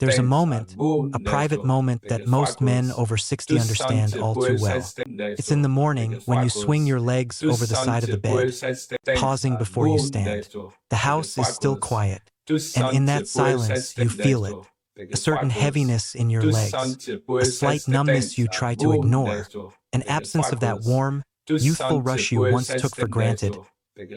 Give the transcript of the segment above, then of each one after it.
There's a moment, a private moment that most men over 60 understand all too well. It's in the morning when you swing your legs over the side of the bed, pausing before you stand. The house is still quiet, and in that silence you feel it. A certain heaviness in your legs, a slight numbness you try to ignore, an absence of that warm, youthful rush you once took for granted,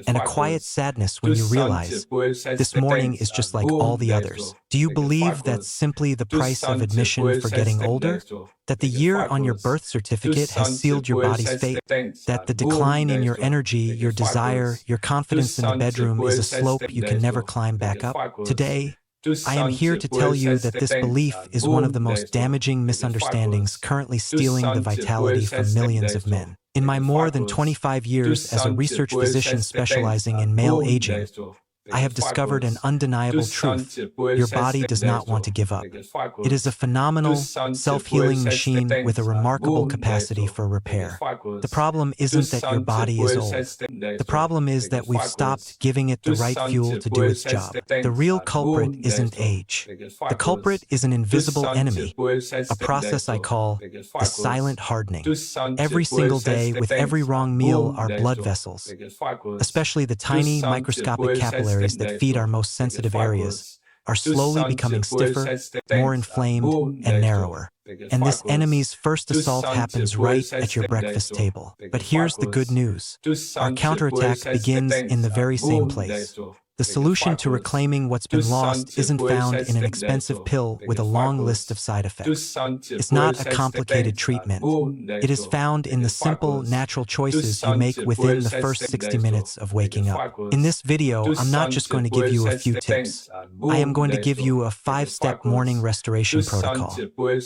and a quiet sadness when you realize this morning is just like all the others. Do you believe that's simply the price of admission for getting older? That the year on your birth certificate has sealed your body's fate? That the decline in your energy, your desire, your confidence in the bedroom is a slope you can never climb back up? Today, I am here to tell you that this belief is one of the most damaging misunderstandings currently stealing the vitality from millions of men. In my more than 25 years as a research physician specializing in male aging, I have discovered an undeniable truth. Your body does not want to give up. It is a phenomenal, self-healing machine with a remarkable capacity for repair. The problem isn't that your body is old. The problem is that we've stopped giving it the right fuel to do its job. The real culprit isn't age. The culprit is an invisible enemy, a process I call the silent hardening. Every single day, with every wrong meal, our blood vessels, especially the tiny microscopic capillaries that feed our most sensitive areas, are slowly becoming stiffer, more inflamed, and narrower. And this enemy's first assault happens right at your breakfast table. But here's the good news. Our counterattack begins in the very same place. The solution to reclaiming what's been lost isn't found in an expensive pill with a long list of side effects. It's not a complicated treatment. It is found in the simple, natural choices you make within the first 60 minutes of waking up. In this video, I'm not just going to give you a few tips. I am going to give you a 5-step morning restoration protocol.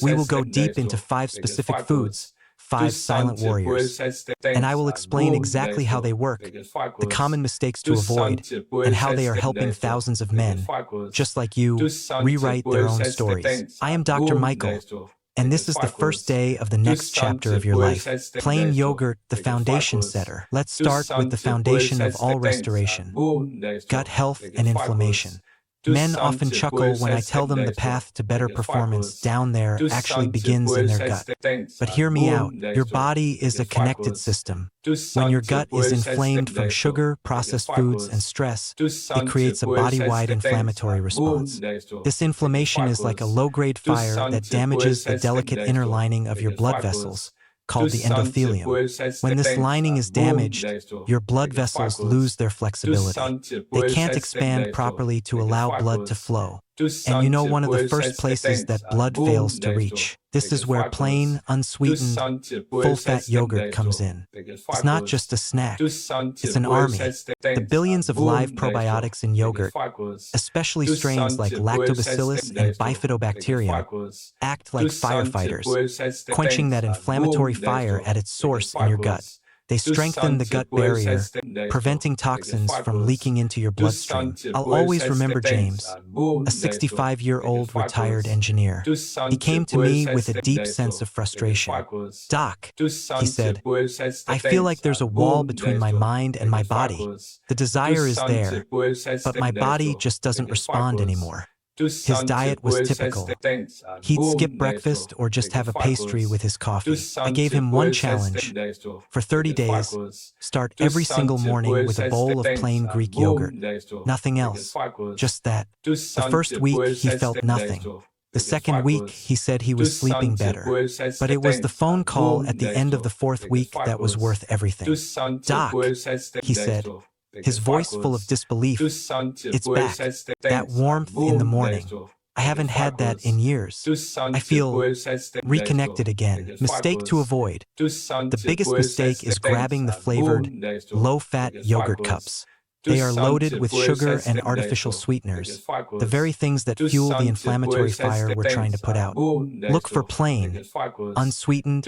We will go deep into 5 specific foods, 5 silent warriors, and I will explain exactly how they work, the common mistakes to avoid, and how they are helping thousands of men, just like you, rewrite their own stories. I am Dr. Michael, and this is the first day of the next chapter of your life. Plain yogurt, the foundation setter. Let's start with the foundation of all restoration, gut health and inflammation. Men often chuckle when I tell them the path to better performance down there actually begins in their gut. But hear me out. Your body is a connected system. When your gut is inflamed from sugar, processed foods, and stress, it creates a body-wide inflammatory response. This inflammation is like a low-grade fire that damages the delicate inner lining of your blood vessels, called the endothelium. When this lining is damaged, your blood vessels lose their flexibility. They can't expand properly to allow blood to flow. And you know one of the first places that blood fails to reach. This is where plain, unsweetened, full-fat yogurt comes in. It's not just a snack. It's an army. The billions of live probiotics in yogurt, especially strains like lactobacillus and bifidobacterium, act like firefighters, quenching that inflammatory fire at its source in your gut. They strengthen the gut barrier, preventing toxins from leaking into your bloodstream. I'll always remember James, a 65-year-old retired engineer. He came to me with a deep sense of frustration. "Doc," he said, "I feel like there's a wall between my mind and my body. The desire is there, but my body just doesn't respond anymore." His diet was typical. He'd skip breakfast or just have a pastry with his coffee. I gave him one challenge. For 30 days, start every single morning with a bowl of plain Greek yogurt. Nothing else. Just that. The first week, he felt nothing. The second week, he said he was sleeping better. But it was the phone call at the end of the 4th week that was worth everything. "Doc," he said, his voice full of disbelief, "It's back. That warmth in the morning. I haven't had that in years. I feel reconnected again." Mistake to avoid. The biggest mistake is grabbing the flavored, low-fat yogurt cups. They are loaded with sugar and artificial sweeteners, the very things that fuel the inflammatory fire we're trying to put out. Look for plain, unsweetened,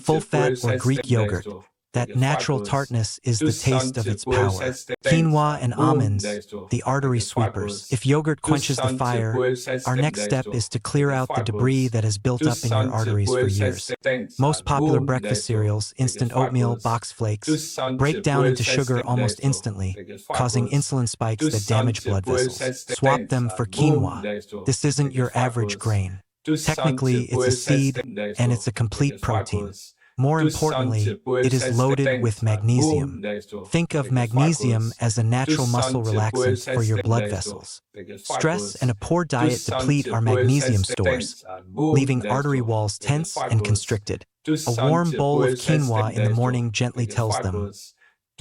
full-fat or Greek yogurt. That natural tartness is the taste of its power. Quinoa and almonds, the artery sweepers. If yogurt quenches the fire, our next step is to clear out the debris that has built up in your arteries for years. Most popular breakfast cereals, instant oatmeal, box flakes, break down into sugar almost instantly, causing insulin spikes that damage blood vessels. Swap them for quinoa. This isn't your average grain. Technically, it's a seed, and it's a complete protein. More importantly, it is loaded with magnesium. Think of magnesium as a natural muscle relaxant for your blood vessels. Stress and a poor diet deplete our magnesium stores, leaving artery walls tense and constricted. A warm bowl of quinoa in the morning gently tells them,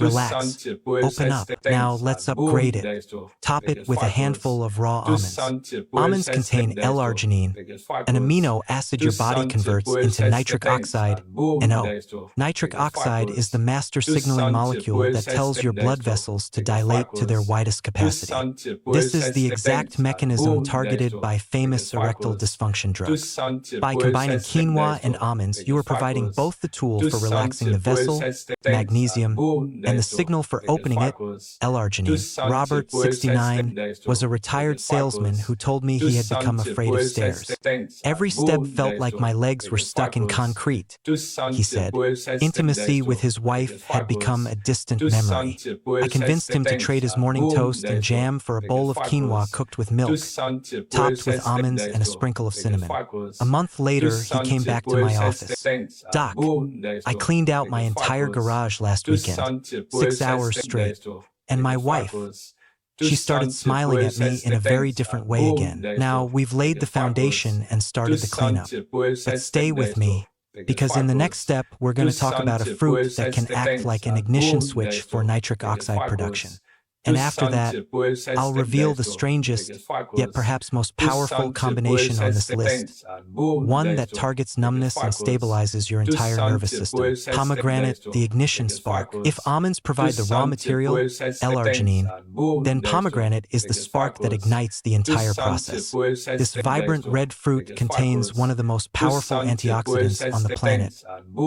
relax, open up. Now let's upgrade it. Top it with a handful of raw almonds. Almonds contain L-arginine, an amino acid your body converts into nitric oxide, NO. Nitric oxide is the master signaling molecule that tells your blood vessels to dilate to their widest capacity. This is the exact mechanism targeted by famous erectile dysfunction drugs. By combining quinoa and almonds, you are providing both the tool for relaxing the vessel, magnesium, and the signal for opening it, L-arginine. Robert, 69, was a retired salesman who told me he had become afraid of stairs. Every step felt like my legs were stuck in concrete, he said. Intimacy with his wife had become a distant memory. I convinced him to trade his morning toast and jam for a bowl of quinoa cooked with milk, topped with almonds and a sprinkle of cinnamon. A month later, he came back to my office. Doc, I cleaned out my entire garage last weekend. 6 hours straight. And my wife, she started smiling at me in a very different way again. Now, we've laid the foundation and started the cleanup. But stay with me, because in the next step, we're going to talk about a fruit that can act like an ignition switch for nitric oxide production. And after that, I'll reveal the strangest, yet perhaps most powerful combination on this list. One that targets numbness and stabilizes your entire nervous system. Pomegranate, the ignition spark. If almonds provide the raw material, L-arginine, then pomegranate is the spark that ignites the entire process. This vibrant red fruit contains one of the most powerful antioxidants on the planet,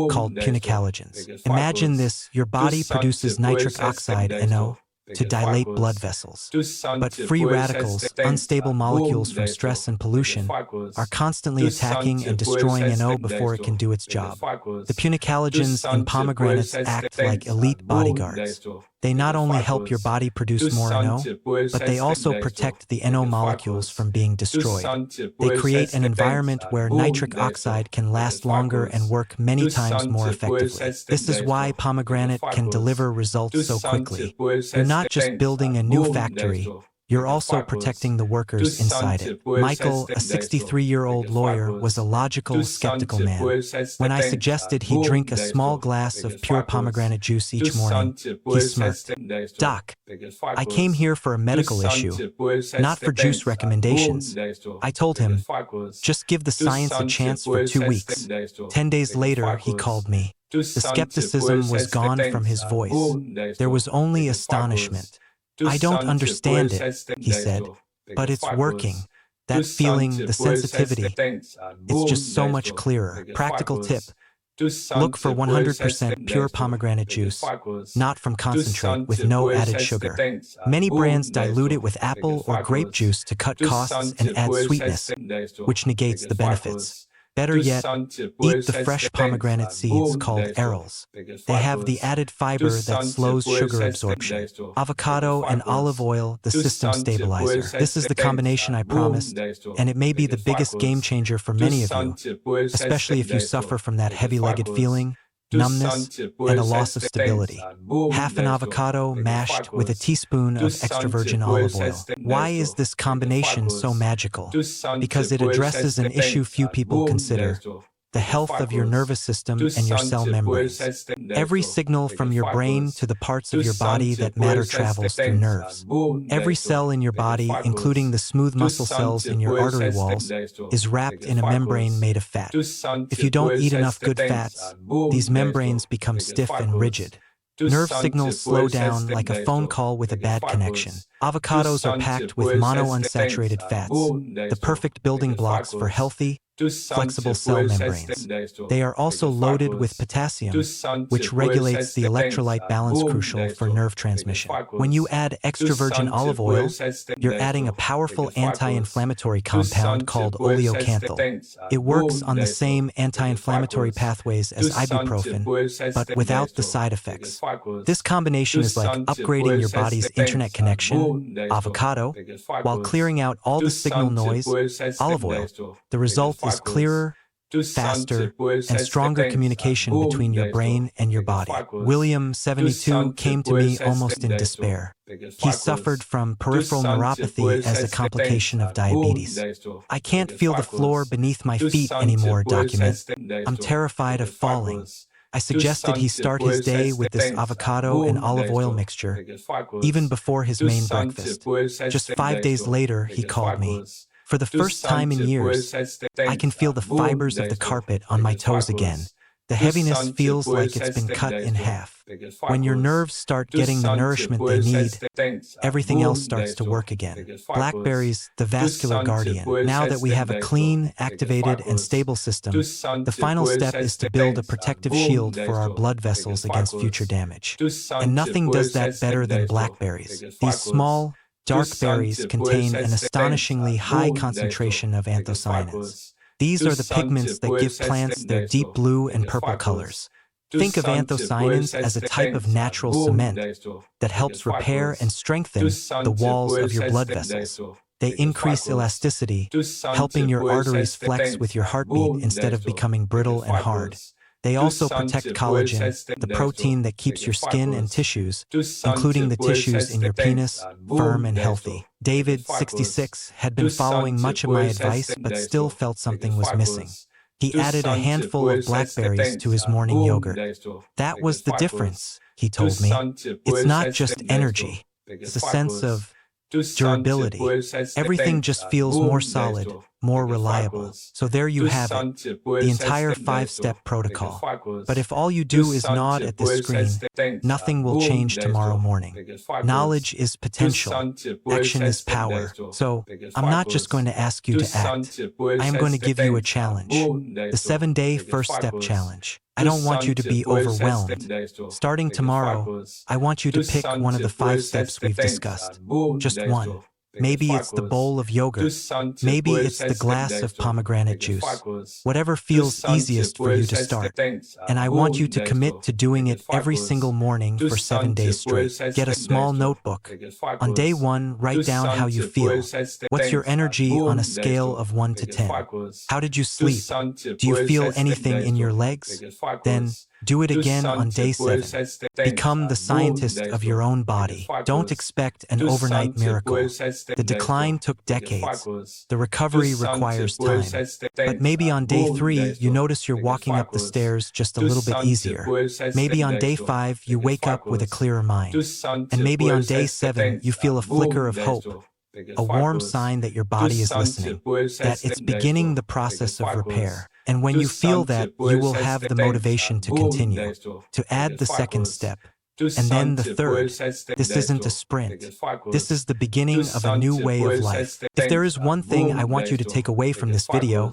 called punicalagins. Imagine this, your body produces nitric oxide, NO, to dilate blood vessels. But free radicals, unstable molecules from stress and pollution, are constantly attacking and destroying NO before it can do its job. The punicalagins in pomegranates act like elite bodyguards. They not only help your body produce more NO, but they also protect the NO molecules from being destroyed. They create an environment where nitric oxide can last longer and work many times more effectively. This is why pomegranate can deliver results so quickly. You're not just building a new factory, you're also protecting the workers inside it. Michael, a 63-year-old lawyer, was a logical, skeptical man. When I suggested he drink a small glass of pure pomegranate juice each morning, he smirked. Doc, I came here for a medical issue, not for juice recommendations. I told him, just give the science a chance for 2 weeks. 10 days later, he called me. The skepticism was gone from his voice. There was only astonishment. I don't understand it, he said, but it's working. That feeling, the sensitivity, it's just so much clearer. Practical tip, look for 100% pure pomegranate juice, not from concentrate with no added sugar. Many brands dilute it with apple or grape juice to cut costs and add sweetness, which negates the benefits. Better yet, eat the fresh pomegranate seeds called arils. They have the added fiber that slows sugar absorption. Avocado and olive oil, the system stabilizer. This is the combination I promised, and it may be the biggest game changer for many of you, especially if you suffer from that heavy-legged feeling, numbness, and a loss of stability. Half an avocado mashed with a teaspoon of extra virgin olive oil. Why is this combination so magical? Because it addresses an issue few people consider: the health of your nervous system and your cell membranes. Every signal from your brain to the parts of your body that matter travels through nerves. Every cell in your body, including the smooth muscle cells in your artery walls, is wrapped in a membrane made of fat. If you don't eat enough good fats, these membranes become stiff and rigid. Nerve signals slow down like a phone call with a bad connection. Avocados are packed with monounsaturated fats, the perfect building blocks for healthy, flexible cell membranes. They are also loaded with potassium, which regulates the electrolyte balance crucial for nerve transmission. When you add extra virgin olive oil, you're adding a powerful anti-inflammatory compound called oleocanthal. It works on the same anti-inflammatory pathways as ibuprofen, but without the side effects. This combination is like upgrading your body's internet connection, avocado, while clearing out all the signal noise, olive oil. The result is clearer, faster, and stronger communication between your brain and your body. William, 72, came to me almost in despair. He suffered from peripheral neuropathy as a complication of diabetes. I can't feel the floor beneath my feet anymore, document. I'm terrified of falling. I suggested he start his day with this avocado and olive oil mixture, even before his main breakfast. Just 5 days later, he called me. For the first time in years, I can feel the fibers of the carpet on my toes again. The heaviness feels like it's been cut in half. When your nerves start getting the nourishment they need, everything else starts to work again. Blackberries, the vascular guardian. Now that we have a clean, activated, and stable system, the final step is to build a protective shield for our blood vessels against future damage. And nothing does that better than blackberries. These small, dark berries contain an astonishingly high concentration of anthocyanins. These are the pigments that give plants their deep blue and purple colors. Think of anthocyanins as a type of natural cement that helps repair and strengthen the walls of your blood vessels. They increase elasticity, helping your arteries flex with your heartbeat instead of becoming brittle and hard. They also protect collagen, the protein that keeps your skin and tissues, including the tissues in your penis, firm and healthy. David, 66, had been following much of my advice but still felt something was missing. He added a handful of blackberries to his morning yogurt. That was the difference, he told me. It's not just energy, it's a sense of durability. Everything just feels more solid, more reliable. So there you have it, the entire 5-step protocol. But if all you do is nod at this screen, nothing will change tomorrow morning. Knowledge is potential, action is power. So I'm not just going to ask you to act. I am going to give you a challenge, the 7-day first step challenge. I don't want you to be overwhelmed. Starting tomorrow, I want you to pick one of the 5 steps we've discussed. Just one. Maybe it's the bowl of yogurt. Maybe it's the glass of pomegranate juice. Whatever feels easiest for you to start. And I want you to commit to doing it every single morning for 7 days straight. Get a small notebook. On day 1, write down how you feel. What's your energy on a scale of 1 to 10? How did you sleep? Do you feel anything in your legs? Then do it again on day 7. Become the scientist of your own body. Don't expect an overnight miracle. The decline took decades. The recovery requires time. But maybe on day 3, you notice you're walking up the stairs just a little bit easier. Maybe on day 5, you wake up with a clearer mind. And maybe on day 7, you feel a flicker of hope. A warm sign that your body is listening, that it's beginning the process of repair. And when you feel that, you will have the motivation to continue, to add the 2nd step, and then the 3rd. This isn't a sprint. This is the beginning of a new way of life. If there is one thing I want you to take away from this video,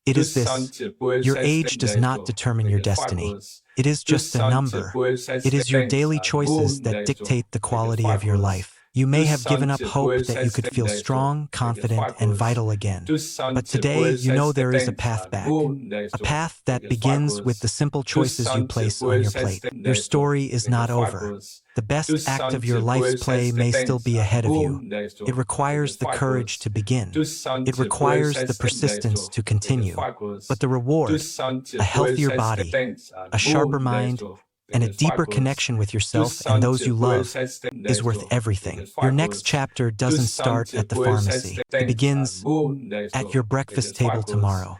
it is this: your age does not determine your destiny. It is just a number. It is your daily choices that dictate the quality of your life. You may have given up hope that you could feel strong, confident, and vital again. But today, you know there is a path back. A path that begins with the simple choices you place on your plate. Your story is not over. The best act of your life's play may still be ahead of you. It requires the courage to begin. It requires the persistence to continue. But the reward, a healthier body, a sharper mind, and a deeper connection with yourself and those you love is worth everything. Your next chapter doesn't start at the pharmacy. It begins at your breakfast table tomorrow.